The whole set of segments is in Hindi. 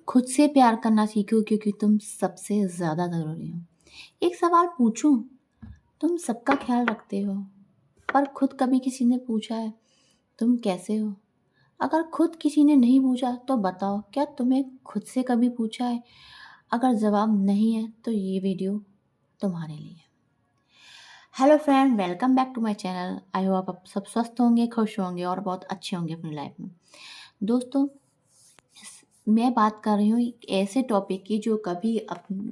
खुद से प्यार करना सीखो क्योंकि तुम सबसे ज़्यादा ज़रूरी हो। एक सवाल पूछूं, तुम सबका ख्याल रखते हो, पर खुद कभी किसी ने पूछा है तुम कैसे हो? अगर खुद किसी ने नहीं पूछा तो बताओ क्या तुमने खुद से कभी पूछा है? अगर जवाब नहीं है तो ये वीडियो तुम्हारे लिए है। Hello friend, welcome back to my channel. I hope आप सब स्वस्थ होंगे, खुश होंगे और बहुत अच्छे होंगे अपनी लाइफ में। दोस्तों, मैं बात कर रही हूँ एक ऐसे टॉपिक की जो कभी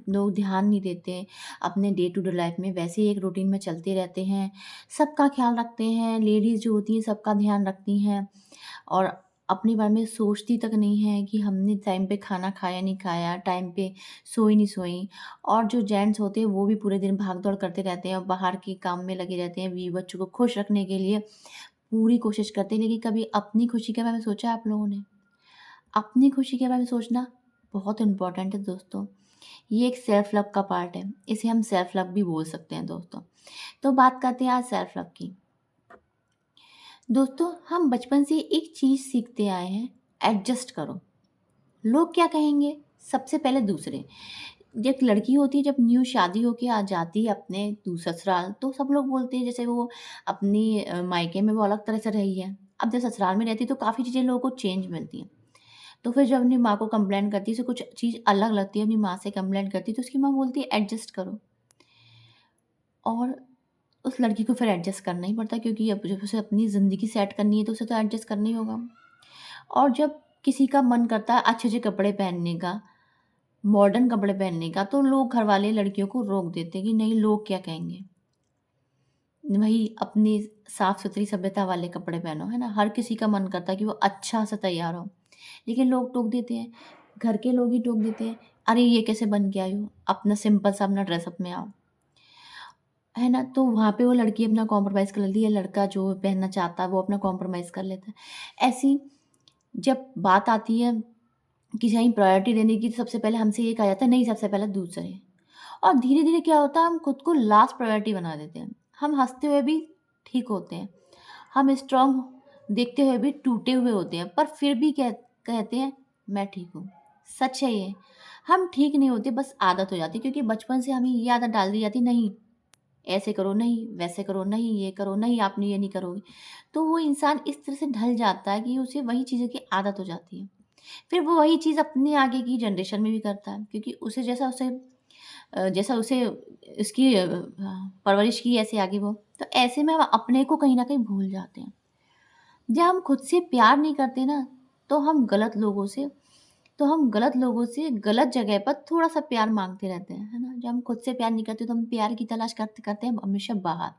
लोग ध्यान नहीं देते अपने डे टू डे लाइफ में। वैसे ही एक रूटीन में चलते रहते हैं, सबका ख्याल रखते हैं, लेडीज़ जो होती हैं सबका ध्यान रखती हैं और अपने बारे में सोचती तक नहीं है कि हमने टाइम पे खाना खाया नहीं खाया, टाइम पे सोई नहीं सोई। और जो जेंट्स होते हैं वो भी पूरे दिन भाग दौड़ करते रहते हैं और बाहर के काम में लगे रहते हैं, बीवी बच्चों को खुश रखने के लिए पूरी कोशिश करते हैं। लेकिन कभी अपनी खुशी के बारे में सोचा है आप लोगों ने? अपनी खुशी के बारे में सोचना बहुत इम्पोर्टेंट है दोस्तों। ये एक सेल्फ लव का पार्ट है। इसे हम सेल्फ लव भी बोल सकते हैं दोस्तों। तो बात करते हैं आज सेल्फ लव की। दोस्तों, हम बचपन से एक चीज़ सीखते आए हैं, एडजस्ट करो। लोग क्या कहेंगे? सबसे पहले दूसरे। जब एक लड़की होती है, जब न्यू शादी होके आ जाती है अपने ससुराल, तो सब लोग बोलते हैं जैसे वो अपनी मायके में वो अलग तरह से रही है। अब जब ससुराल में रहती है तो काफ़ी चीज़ें लोगों को चेंज मिलती हैं। तो फिर जब अपनी माँ को कंप्लेंट करती है, उसे कुछ चीज़ अलग लगती है, अपनी माँ से कंप्लेंट करती है, तो उसकी माँ बोलती है एडजस्ट करो। और उस लड़की को फिर एडजस्ट करना ही पड़ता है क्योंकि अब जब उसे अपनी ज़िंदगी सेट करनी है तो उसे तो एडजस्ट करना ही होगा। और जब किसी का मन करता है अच्छे-अच्छे कपड़े पहनने का, मॉडर्न कपड़े पहनने का, तो लोग घरवाले लड़कियों को रोक देते हैं कि नहीं, लोग क्या कहेंगे? वही अपनी साफ-सुथरी सभ्यता वाले कपड़े पहनो, है ना? हर किसी का मन करता है कि वो अच्छा सा तैयार हो। लेकिन लोग टोक देते हैं, घर के लोग ही टोक देते हैं, "अरे! ये कैसे बन के आई हो? अपना सिंपल सा अपना ड्रेसअप में आओ।" है ना? तो वहाँ पे वो लड़की अपना कॉम्प्रोमाइज़ कर लेती है, लड़का जो पहनना चाहता है वो अपना कॉम्प्रोमाइज़ कर लेता है। ऐसी जब बात आती है कि कहीं प्रायोरिटी देने की, तो सबसे पहले हमसे ये कहा जाता है नहीं, सबसे पहले दूसरे। और धीरे-धीरे क्या होता है, हम खुद को लास्ट प्रायोरिटी बना देते हैं। हम हँसते हुए भी ठीक होते हैं, हम स्ट्रॉन्ग देखते हुए भी टूटे हुए होते हैं, पर फिर भी कहते हैं मैं ठीक हूँ। सच है ये। हम ठीक नहीं होते, बस आदत हो जाती है क्योंकि बचपन से हमें ये आदत डाल दी जाती है, नहीं ऐसे करो, नहीं वैसे करो, नहीं ये करो, नहीं आपने ये नहीं करोगे। तो वो इंसान इस तरह से ढल जाता है कि उसे वही चीज़ों की आदत हो जाती है। फिर वो वही चीज़ अपने आगे की जनरेशन में भी करता है क्योंकि जैसा उसे उसकी परवरिश की ऐसे आगे वो। तो ऐसे में हम अपने को कहीं न कहीं भूल जाते हैं। जब हम खुद से प्यार नहीं करते ना, तो हम गलत लोगों से गलत जगह पर थोड़ा-सा प्यार माँगते रहते हैं, है ना? जब हम खुद से प्यार नहीं करते तो हम प्यार की तलाश करते-करते हैं हमेशा बाहर।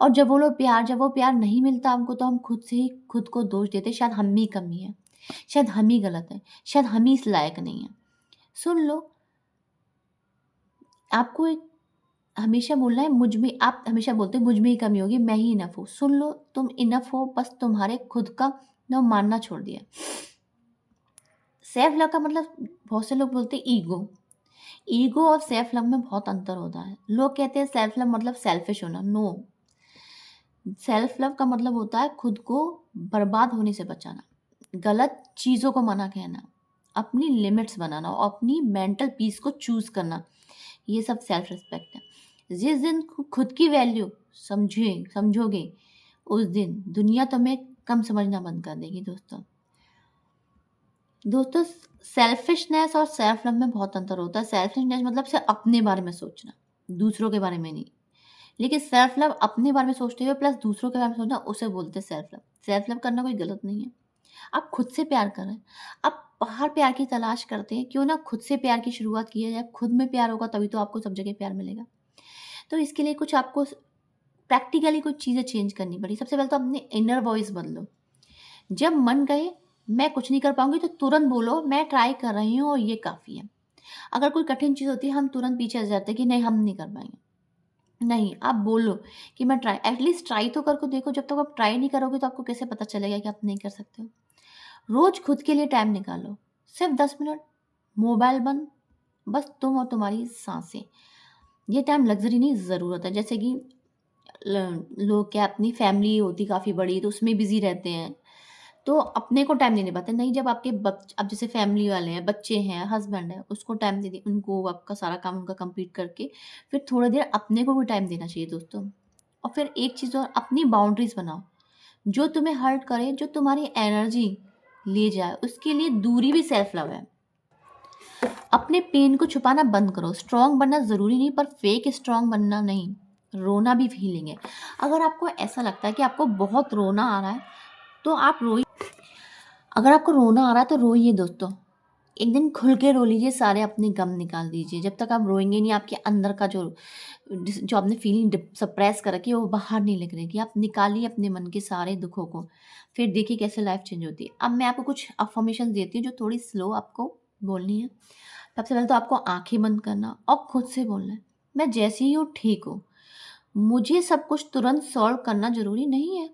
और जब वो प्यार नहीं मिलता हमको, तो हम खुद से ही खुद को दोष देते हैं, शायद हम में ही कमी है, शायद हम ही गलत हैं, शायद हम ही इस लायक नहीं हैं। सुन लो, आपको एक हमेशा बोलना है मुझ में। आप हमेशा बोलते हो मुझ में ही कमी होगी, मैं ही इनफ हूँ। सुन लो, तुम इनफ हो, बस तुम्हारे खुद का ना मानना छोड़ दिया। सेल्फ लव का मतलब बहुत से लोग बोलते हैं ईगो। ईगो और सेल्फ लव में बहुत अंतर होता है। लोग कहते हैं सेल्फ लव मतलब सेल्फिश होना। नो, सेल्फ लव का मतलब होता है खुद को बर्बाद होने से बचाना, गलत चीज़ों को मना कहना, अपनी लिमिट्स बनाना और अपनी मेंटल पीस को चूज़ करना। ये सब सेल्फ रिस्पेक्ट है। जिस दिन खुद की वैल्यू समझोगे, उस दिन दुनिया तुम्हें कम समझना बंद कर देगी दोस्तों। दोस्तों, सेल्फिशनेस और सेल्फ लव में बहुत अंतर होता है। सेल्फिशनेस मतलब सिर्फ अपने बारे में सोचना, दूसरों के बारे में नहीं। लेकिन सेल्फ लव अपने बारे में सोचते हुए प्लस दूसरों के बारे में सोचना, उसे बोलते हैं सेल्फ लव। सेल्फ लव करना कोई गलत नहीं है। आप खुद से प्यार कर रहे हैं। आप बाहर प्यार की तलाश करते हैं, क्यों ना खुद से प्यार की शुरुआत की जाए। खुद में प्यार होगा तभी तो आपको सब जगह प्यार मिलेगा। तो इसके लिए कुछ आपको प्रैक्टिकली कुछ चीज़ें चेंज करनी पड़ी। सबसे पहले तो अपने इनर वॉइस बदलो। जब मन कहे मैं कुछ नहीं कर पाऊँगी, तो तुरंत बोलो मैं ट्राई कर रही हूँ और ये काफ़ी है। अगर कोई कठिन चीज़ होती है, हम तुरंत पीछे हट जाते हैं कि नहीं हम नहीं कर पाएँगे। नहीं, आप बोलो कि मैं एटलीस्ट ट्राई तो करके देखो। जब तक आप ट्राई नहीं करोगे तो आपको कैसे पता चलेगा कि आप नहीं कर सकते हो? रोज़ खुद के लिए टाइम निकालो, सिर्फ 10 मिनट, मोबाइल बंद, बस तुम और तुम्हारी साँसें। ये टाइम लग्ज़री नहीं, ज़रूरत है। जैसे कि ल लोग क्या, अपनी फैमिली होती काफ़ी बड़ी तो उसमें बिज़ी रहते हैं। तो अपने को टाइम नहीं दे पाते। नहीं, जब आपके अब जैसे फैमिली वाले हैं, बच्चे हैं, हस्बैंड है, उसको टाइम दे दिए, उनको आपका सारा काम उनका कंप्लीट करके फिर थोड़ी देर अपने को भी टाइम देना चाहिए दोस्तों। और फिर एक चीज़ और, अपनी बाउंड्रीज़ बनाओ। जो तुम्हें हर्ट करे, जो तुम्हारी एनर्जी ले जाए, उसके लिए दूरी भी सेल्फ लव है। अपने पेन को छुपाना बंद करो। स्ट्रॉन्ग बनना ज़रूरी नहीं, पर फेक स्ट्रॉन्ग बनना नहीं। रोना भी फीलिंग है। अगर आपको ऐसा लगता है कि आपको बहुत रोना आ रहा है, तो आप रोइए। अगर आपको रोना आ रहा है तो रोइए दोस्तों। एक दिन खुल के रो लीजिए, सारे अपने गम निकाल दीजिए। जब तक आप रोएँगे नहीं, आपके अंदर का जो आपने फीलिंग सप्रेस कर रखी है, वो बाहर नहीं निकलेगी। आप निकालिए अपने मन के सारे दुखों को, फिर देखिए कैसे लाइफ चेंज होती है। अब मैं आपको कुछ अफ़र्मेशंस देती हूँ जो थोड़ी स्लो आपको बोलनी है। सबसे पहले तो आपको आँखें बंद करना और खुद से बोलना है, मैं जैसी हूँ ठीक हूँ। मुझे सब कुछ तुरंत सॉल्व करना ज़रूरी नहीं है।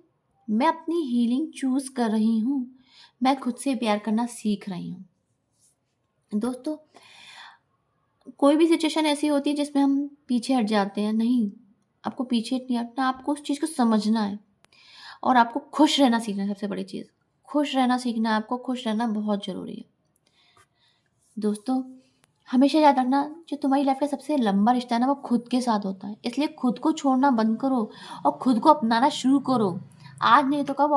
मैं अपनी हीलिंग चूज़ कर रही हूँ। मैं खुद से प्यार करना सीख रही हूँ। दोस्तों, कोई भी सिचुएशन ऐसी होती है जिसमें हम पीछे हट जाते हैं, नहीं, आपको पीछे नहीं हटना, आपको उस चीज़ को समझना है और आपको खुश रहना सीखना है। सबसे बड़ी चीज़, खुश रहना सीखना है, आपको खुश रहना बहुत ज़रूरी है। दोस्तों, हमेशा याद रखना, जो तुम्हारी लाइफ का सबसे लंबा रिश्ता है ना, वो खुद के साथ होता है। इसलिए खुद को छोड़ना बंद करो और खुद को अपनाना शुरू करो। आज नहीं तो कब,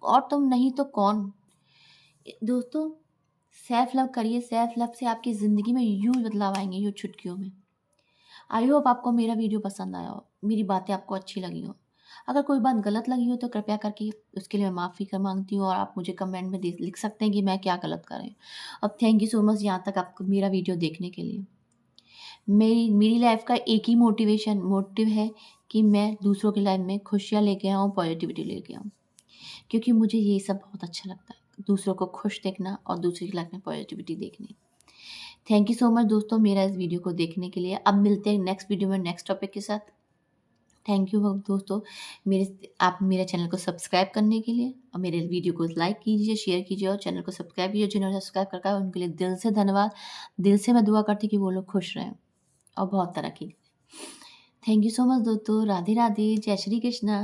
और तुम नहीं तो कौन? दोस्तों, सेल्फ लव करिए। सेल्फ लव से आपकी ज़िंदगी में यूँ बदलाव आएँगे, यूँ चुटकियों में। आई होप आपको मेरा वीडियो पसंद आया हो, मेरी बातें आपको अच्छी लगी हो। अगर कोई बात गलत लगी हो तो कृपया करके उसके लिए मैं माफ़ी कर माँगती हूँ, और आप मुझे कमेंट में लिख सकते हैं कि मैं क्या गलत कर रही हूँ। अब थैंक यू सो मच यहाँ तक आपको मेरा वीडियो देखने के लिए। मेरी मेरी लाइफ़ का एक ही मोटिव है कि मैं दूसरों की लाइफ़ में खुशियाँ लेके आऊँ, पॉजिटिविटी लेके आऊँ। क्योंकि मुझे ये सब बहुत अच्छा लगता है, दूसरों को खुश देखना और दूसरी की लाइफ़ में पॉजिटिविटी देखनी। थैंक यू सो मच दोस्तों मेरा इस वीडियो को देखने के लिए। अब मिलते हैं नेक्स्ट वीडियो में नेक्स्ट टॉपिक के साथ। थैंक यू दोस्तों, आप मेरे चैनल को सब्सक्राइब करने के लिए, और मेरे वीडियो को लाइक कीजिए, शेयर कीजिए और चैनल को सब्सक्राइब कीजिए। जिन्होंने सब्सक्राइब कर रखा है उनके लिए दिल से धन्यवाद। दिल से मैं दुआ करती हूँ कि वो लोग खुश रहें और बहुत तरक्की करें। थैंक यू सो मच दोस्तों। राधे राधे, जय श्री कृष्णा।